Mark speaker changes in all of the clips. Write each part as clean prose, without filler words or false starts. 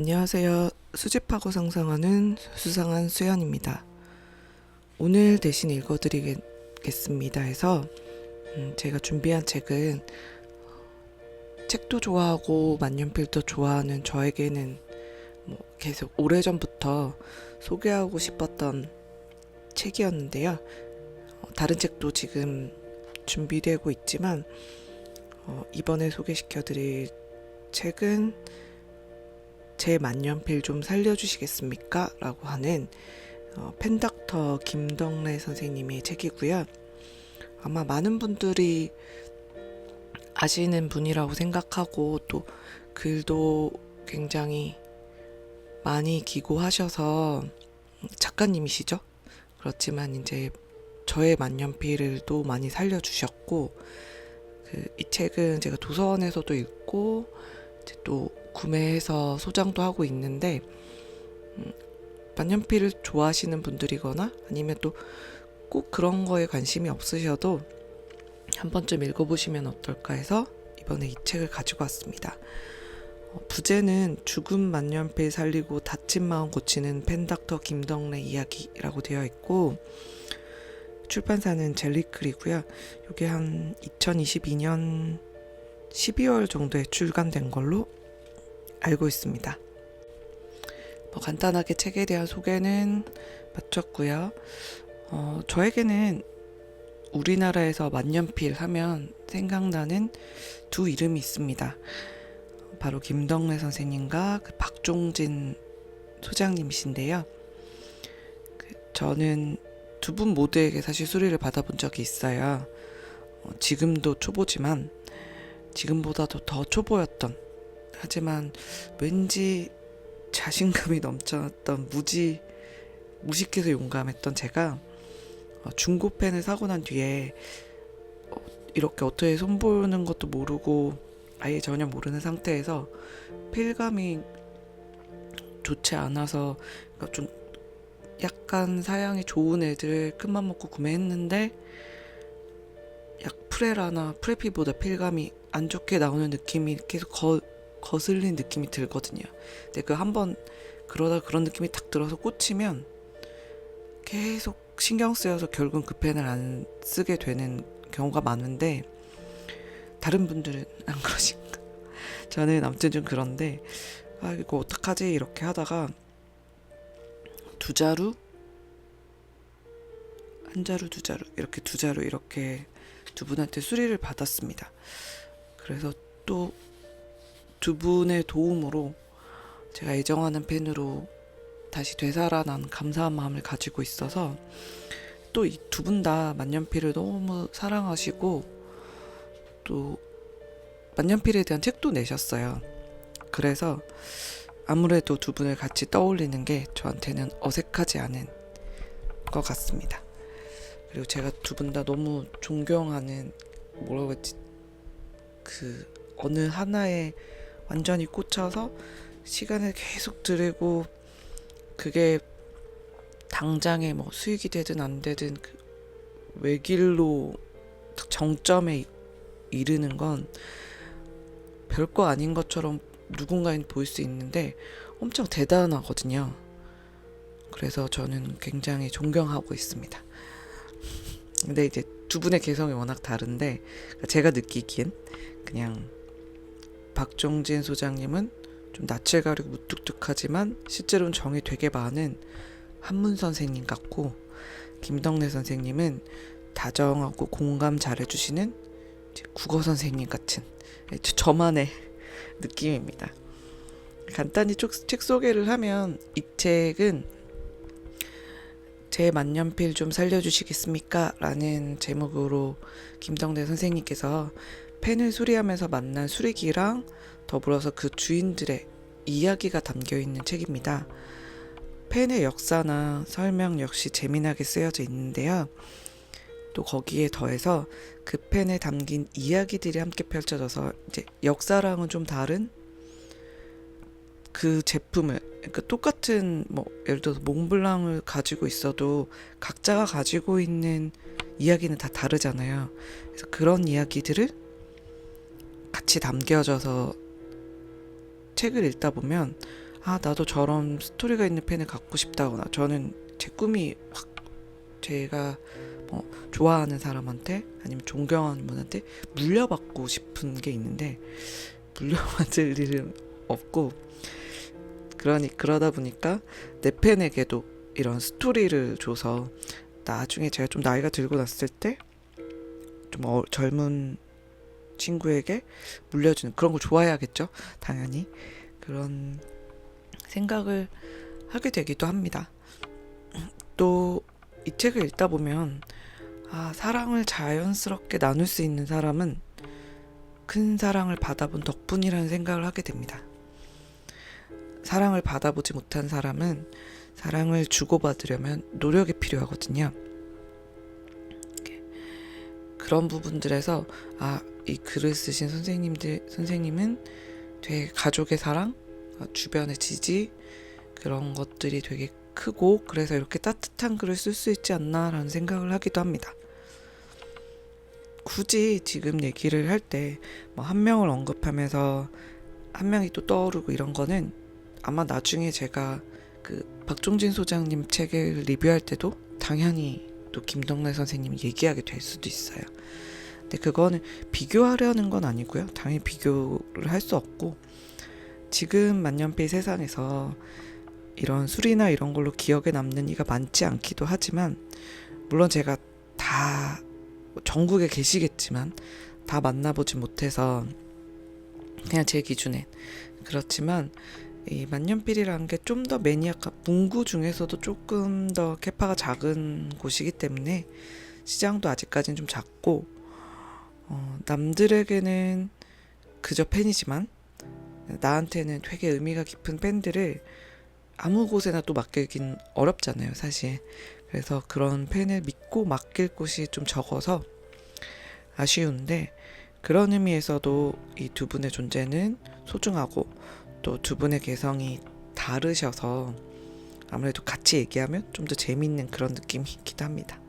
Speaker 1: 안녕하세요. 수집하고 상상하는 수상한 수연입니다. 오늘 대신 읽어드리겠습니다 해서 제가 준비한 책은 책도 좋아하고 만년필도 좋아하는 저에게는 계속 오래전부터 소개하고 싶었던 책이었는데요. 다른 책도 지금 준비되고 있지만 이번에 소개시켜드릴 책은 제 만년필 좀 살려주시겠습니까? 라고 하는 펜닥터 김덕래 선생님의 책이고요. 아마 많은 분들이 아시는 분이라고 생각하고 또 글도 굉장히 많이 기고하셔서 작가님이시죠? 그렇지만 이제 저의 만년필을 또 많이 살려주셨고 이 책은 제가 도서관에서도 읽고 이제 또 구매해서 소장도 하고 있는데 만년필을 좋아하시는 분들이거나 아니면 또 꼭 그런 거에 관심이 없으셔도 한 번쯤 읽어보시면 어떨까 해서 이번에 이 책을 가지고 왔습니다. 부제는 죽은 만년필 살리고 다친 마음 고치는 펜닥터 김덕래 이야기라고 되어 있고 출판사는 젤리클이고요. 이게 한 2022년 12월 정도에 출간된 걸로 알고 있습니다. 간단하게 책에 대한 소개는 마쳤고요. 저에게는 우리나라에서 만년필 하면 생각나는 두 이름이 있습니다. 바로 김덕래 선생님과 박종진 소장님이신데요. 저는 두 분 모두에게 사실 수리를 받아본 적이 있어요. 지금도 초보지만 지금보다도 더 초보였던, 하지만 왠지 자신감이 넘쳤던 무식해서 용감했던 제가 중고펜을 사고 난 뒤에 이렇게 어떻게 손보는 것도 모르고 아예 전혀 모르는 상태에서 필감이 좋지 않아서 좀 약간 사양이 좋은 애들 큰맘 먹고 구매했는데 프레라나 프레피보다 필감이 안 좋게 나오는 느낌이 계속 거슬린 느낌이 들거든요. 근데 한번 그러다 그런 느낌이 탁 들어서 꽂히면 계속 신경 쓰여서 결국은 그 펜을 안 쓰게 되는 경우가 많은데 다른 분들은 안 그러신가? 저는 아무튼 좀 그런데 이거 어떡하지 이렇게 하다가 두 자루 이렇게 두 분한테 수리를 받았습니다. 그래서 또 두 분의 도움으로 제가 애정하는 펜으로 다시 되살아난 감사한 마음을 가지고 있어서 또 이 두 분 다 만년필을 너무 사랑하시고 또 만년필에 대한 책도 내셨어요. 그래서 아무래도 두 분을 같이 떠올리는 게 저한테는 어색하지 않은 것 같습니다. 그리고 제가 두 분 다 너무 존경하는 어느 하나에 완전히 꽂혀서 시간을 계속 들이고 그게 당장에 수익이 되든 안 되든 외길로 정점에 이르는 건 별거 아닌 것처럼 누군가는 보일 수 있는데 엄청 대단하거든요. 그래서 저는 굉장히 존경하고 있습니다. 근데 이제 두 분의 개성이 워낙 다른데 제가 느끼기엔 그냥 박종진 소장님은 좀 낯을 가리고 무뚝뚝하지만 실제로는 정이 되게 많은 한문 선생님 같고 김덕래 선생님은 다정하고 공감 잘해주시는 국어 선생님 같은 저만의 느낌입니다. 간단히 책 소개를 하면 이 책은 제 만년필 좀 살려주시겠습니까? 라는 제목으로 김덕래 선생님께서 펜을 수리하면서 만난 수리기랑 더불어서 그 주인들의 이야기가 담겨있는 책입니다. 펜의 역사나 설명 역시 재미나게 쓰여져 있는데요. 또 거기에 더해서 그 펜에 담긴 이야기들이 함께 펼쳐져서 이제 역사랑은 좀 다른 그 제품을, 그러니까 똑같은 예를 들어서 몽블랑을 가지고 있어도 각자가 가지고 있는 이야기는 다 다르잖아요. 그래서 그런 이야기들을 같이 담겨져서 책을 읽다 보면 아, 나도 저런 스토리가 있는 펜을 갖고 싶다거나, 저는 제 꿈이 확 제가 뭐 좋아하는 사람한테 아니면 존경하는 분한테 물려받고 싶은 게 있는데 물려받을 일은 없고, 그러다 보니까 내 팬에게도 이런 스토리를 줘서 나중에 제가 좀 나이가 들고 났을 때 좀 젊은 친구에게 물려주는 그런 걸 좋아해야겠죠, 당연히. 그런 생각을 하게 되기도 합니다. 또 이 책을 읽다 보면 사랑을 자연스럽게 나눌 수 있는 사람은 큰 사랑을 받아본 덕분이라는 생각을 하게 됩니다. 사랑을 받아보지 못한 사람은 사랑을 주고받으려면 노력이 필요하거든요. 그런 부분들에서 이 글을 쓰신 선생님은 되게 가족의 사랑, 주변의 지지, 그런 것들이 되게 크고 그래서 이렇게 따뜻한 글을 쓸 수 있지 않나라는 생각을 하기도 합니다. 굳이 지금 얘기를 할 때 뭐 한 명을 언급하면서 한 명이 또 떠오르고 이런 거는 아마 나중에 제가 그 박종진 소장님 책을 리뷰할 때도 당연히 또 김덕래 선생님 얘기하게 될 수도 있어요. 근데 그거는 비교하려는 건 아니고요. 당연히 비교를 할 수 없고, 지금 만년필 세상에서 이런 술이나 이런 걸로 기억에 남는 이가 많지 않기도 하지만, 물론 제가 다 전국에 계시겠지만 다 만나보지 못해서 그냥 제 기준엔 그렇지만, 이 만년필이라는 게 좀 더 매니악한, 문구 중에서도 조금 더 캐파가 작은 곳이기 때문에 시장도 아직까지는 좀 작고, 남들에게는 그저 팬이지만 나한테는 되게 의미가 깊은 팬들을 아무 곳에나 또 맡기긴 어렵잖아요, 사실. 그래서 그런 팬을 믿고 맡길 곳이 좀 적어서 아쉬운데, 그런 의미에서도 이 두 분의 존재는 소중하고 또 두 분의 개성이 다르셔서 아무래도 같이 얘기하면 좀 더 재미있는 그런 느낌이 있기도 합니다.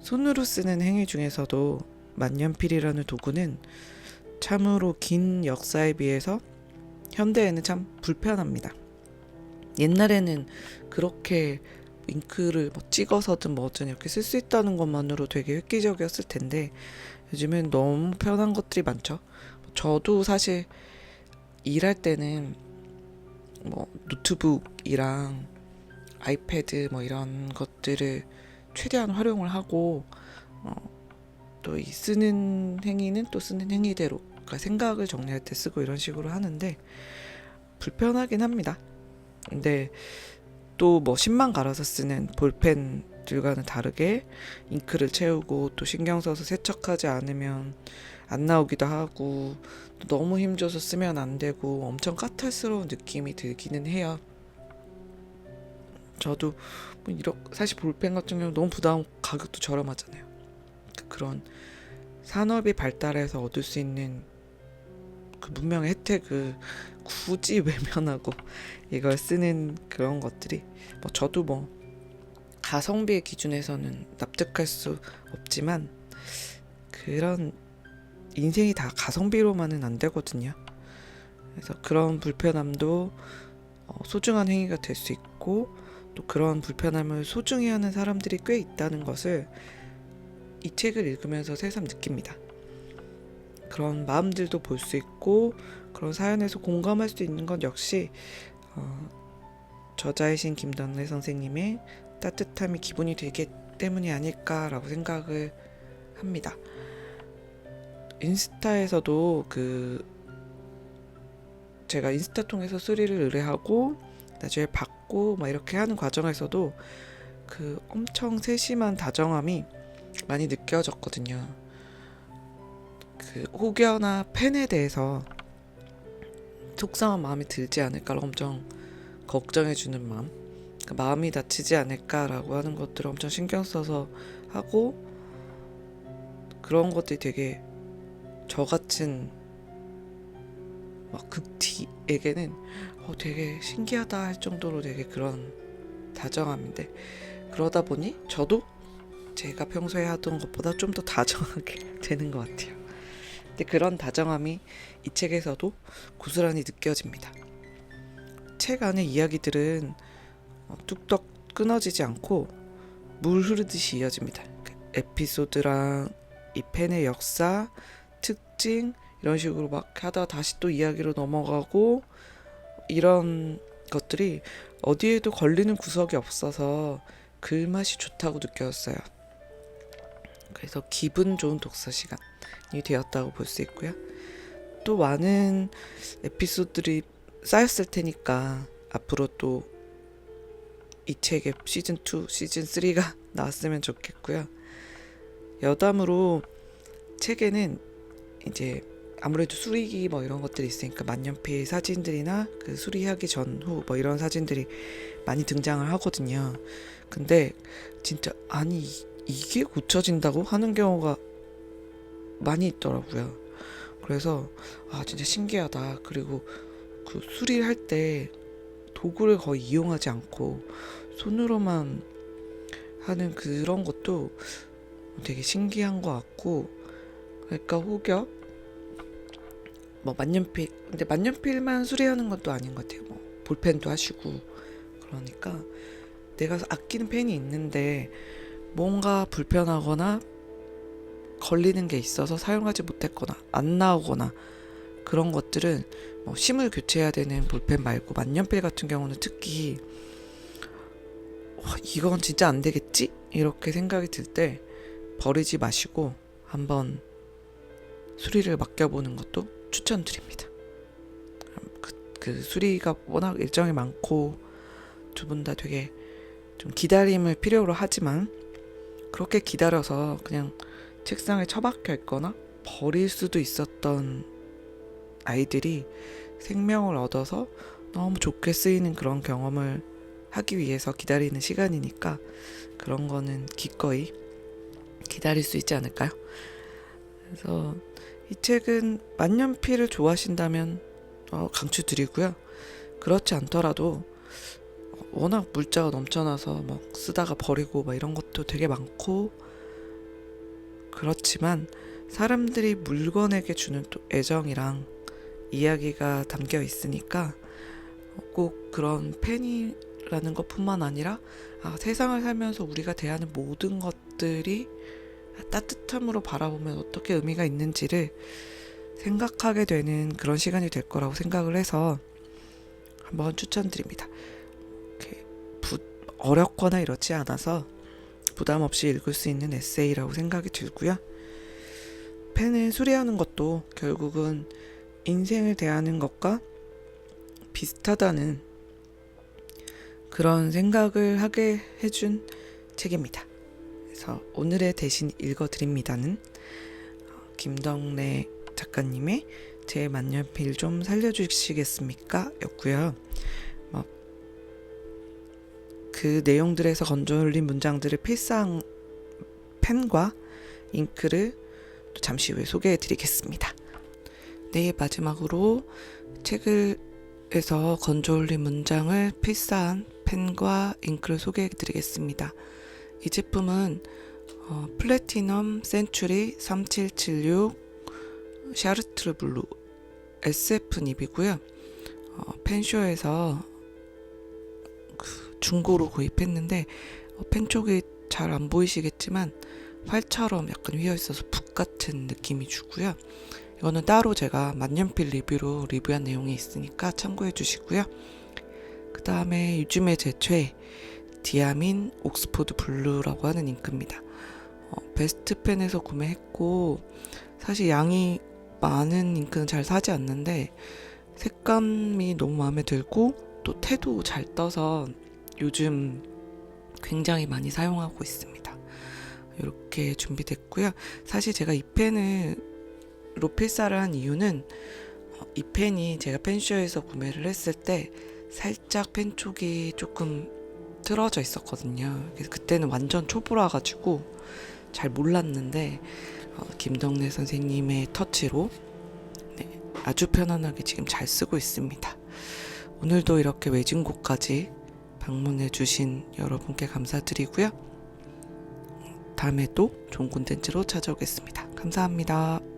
Speaker 1: 손으로 쓰는 행위 중에서도 만년필이라는 도구는 참으로 긴 역사에 비해서 현대에는 참 불편합니다. 옛날에는 그렇게 잉크를 뭐 찍어서든 뭐든 이렇게 쓸 수 있다는 것만으로 되게 획기적이었을 텐데 요즘엔 너무 편한 것들이 많죠. 저도 사실 일할 때는 뭐 노트북이랑 아이패드 뭐 이런 것들을 최대한 활용을 하고, 또 이 쓰는 행위는 또 쓰는 행위대로, 그러니까 생각을 정리할 때 쓰고 이런 식으로 하는데 불편하긴 합니다. 근데 또 뭐 심만 갈아서 쓰는 볼펜들과는 다르게 잉크를 채우고 또 신경 써서 세척하지 않으면 안 나오기도 하고, 또 너무 힘줘서 쓰면 안 되고 엄청 까탈스러운 느낌이 들기는 해요. 저도 뭐 사실 볼펜 같은 경우 너무 부담, 가격도 저렴하잖아요. 그런 산업이 발달해서 얻을 수 있는 그 문명의 혜택을 굳이 외면하고 이걸 쓰는 그런 것들이, 뭐 저도 뭐 가성비의 기준에서는 납득할 수 없지만 그런 인생이 다 가성비로만은 안 되거든요. 그래서 그런 불편함도 소중한 행위가 될 수 있고, 또 그런 불편함을 소중히 하는 사람들이 꽤 있다는 것을 이 책을 읽으면서 새삼 느낍니다. 그런 마음들도 볼 수 있고 그런 사연에서 공감할 수 있는 건 역시 저자이신 김덕래 선생님의 따뜻함이 기본이 되기 때문이 아닐까라고 생각을 합니다. 인스타에서도 제가 인스타 통해서 수리를 의뢰하고 나중에 받고 막 이렇게 하는 과정에서도 그 엄청 세심한 다정함이 많이 느껴졌거든요. 그 혹여나 팬에 대해서 속상한 마음이 들지 않을까를 엄청 걱정해주는 마음, 그 마음이 다치지 않을까라고 하는 것들을 엄청 신경 써서 하고, 그런 것들이 되게 저 같은 막 극티에게는 되게 신기하다 할 정도로 되게 그런 다정함인데, 그러다 보니 저도 제가 평소에 하던 것보다 좀 더 다정하게 되는 것 같아요. 근데 그런 다정함이 이 책에서도 고스란히 느껴집니다. 책 안의 이야기들은 뚝딱 끊어지지 않고 물 흐르듯이 이어집니다. 그 에피소드랑 이 펜의 역사, 특징 이런 식으로 막 하다 다시 또 이야기로 넘어가고 이런 것들이 어디에도 걸리는 구석이 없어서 글맛이 좋다고 느꼈어요. 그래서 기분 좋은 독서 시간이 되었다고 볼 수 있고요. 또 많은 에피소드들이 쌓였을 테니까 앞으로 또 이 책의 시즌 2, 시즌 3가 나왔으면 좋겠고요. 여담으로 책에는 이제 아무래도 수리기 뭐 이런 것들이 있으니까 만년필 사진들이나 그 수리하기 전후 뭐 이런 사진들이 많이 등장을 하거든요. 근데 진짜 아니 이게 고쳐진다고 하는 경우가 많이 있더라고요. 그래서 진짜 신기하다. 그리고 그 수리를 할 때 도구를 거의 이용하지 않고 손으로만 하는 그런 것도 되게 신기한 것 같고, 그러니까 혹여 뭐 만년필, 근데 만년필만 수리하는 것도 아닌 것 같아요. 뭐 볼펜도 하시고. 그러니까 내가 아끼는 펜이 있는데 뭔가 불편하거나 걸리는 게 있어서 사용하지 못했거나 안 나오거나 그런 것들은 뭐 심을 교체해야 되는 볼펜 말고 만년필 같은 경우는 특히 이건 진짜 안 되겠지? 이렇게 생각이 들 때 버리지 마시고 한번 수리를 맡겨보는 것도 추천드립니다. 그 수리가 워낙 일정이 많고 두 분 다 되게 좀 기다림을 필요로 하지만 그렇게 기다려서 그냥 책상에 처박혀 있거나 버릴 수도 있었던 아이들이 생명을 얻어서 너무 좋게 쓰이는 그런 경험을 하기 위해서 기다리는 시간이니까 그런 거는 기꺼이 기다릴 수 있지 않을까요? 그래서 이 책은 만년필을 좋아하신다면 강추드리고요. 그렇지 않더라도 워낙 물자가 넘쳐나서 막 쓰다가 버리고 막 이런 것도 되게 많고, 그렇지만 사람들이 물건에게 주는 또 애정이랑 이야기가 담겨 있으니까 꼭 그런 펜이라는 것뿐만 아니라 세상을 살면서 우리가 대하는 모든 것들이 따뜻함으로 바라보면 어떻게 의미가 있는지를 생각하게 되는 그런 시간이 될 거라고 생각을 해서 한번 추천드립니다. 이렇게 어렵거나 이렇지 않아서 부담 없이 읽을 수 있는 에세이라고 생각이 들고요. 펜을 수리하는 것도 결국은 인생을 대하는 것과 비슷하다는 그런 생각을 하게 해준 책입니다. 그래서 오늘의 대신 읽어드립니다는 김덕래 작가님의 제 만년필 좀 살려주시겠습니까? 였고요. 그 내용들에서 건져올린 문장들을 필사한 펜과 잉크를 또 잠시 후에 소개해드리겠습니다. 네, 마지막으로 책에서 건져올린 문장을 필사한 펜과 잉크를 소개해드리겠습니다. 이 제품은 플래티넘 센츄리 3776 샤르트르 블루 SF 닙이고요. 펜쇼에서 중고로 구입했는데 펜 쪽이 잘 안 보이시겠지만 활처럼 약간 휘어있어서 붓 같은 느낌이 주고요. 이거는 따로 제가 만년필 리뷰로 리뷰한 내용이 있으니까 참고해 주시고요. 그 다음에 요즘에 제 최애 디아민 옥스포드 블루라고 하는 잉크입니다. 베스트펜에서 구매했고 사실 양이 많은 잉크는 잘 사지 않는데 색감이 너무 마음에 들고 또 태도 잘 떠서 요즘 굉장히 많이 사용하고 있습니다. 이렇게 준비됐고요. 사실 제가 이 펜을 필사를 한 이유는 이 펜이 제가 펜쇼에서 구매를 했을 때 살짝 펜 쪽이 조금 틀어져 있었거든요. 그래서 그때는 완전 초보라 가지고 잘 몰랐는데 김덕래 선생님의 터치로 아주 편안하게 지금 잘 쓰고 있습니다. 오늘도 이렇게 외진곳까지 방문해 주신 여러분께 감사드리고요. 다음에 또 좋은 콘텐츠로 찾아오겠습니다. 감사합니다.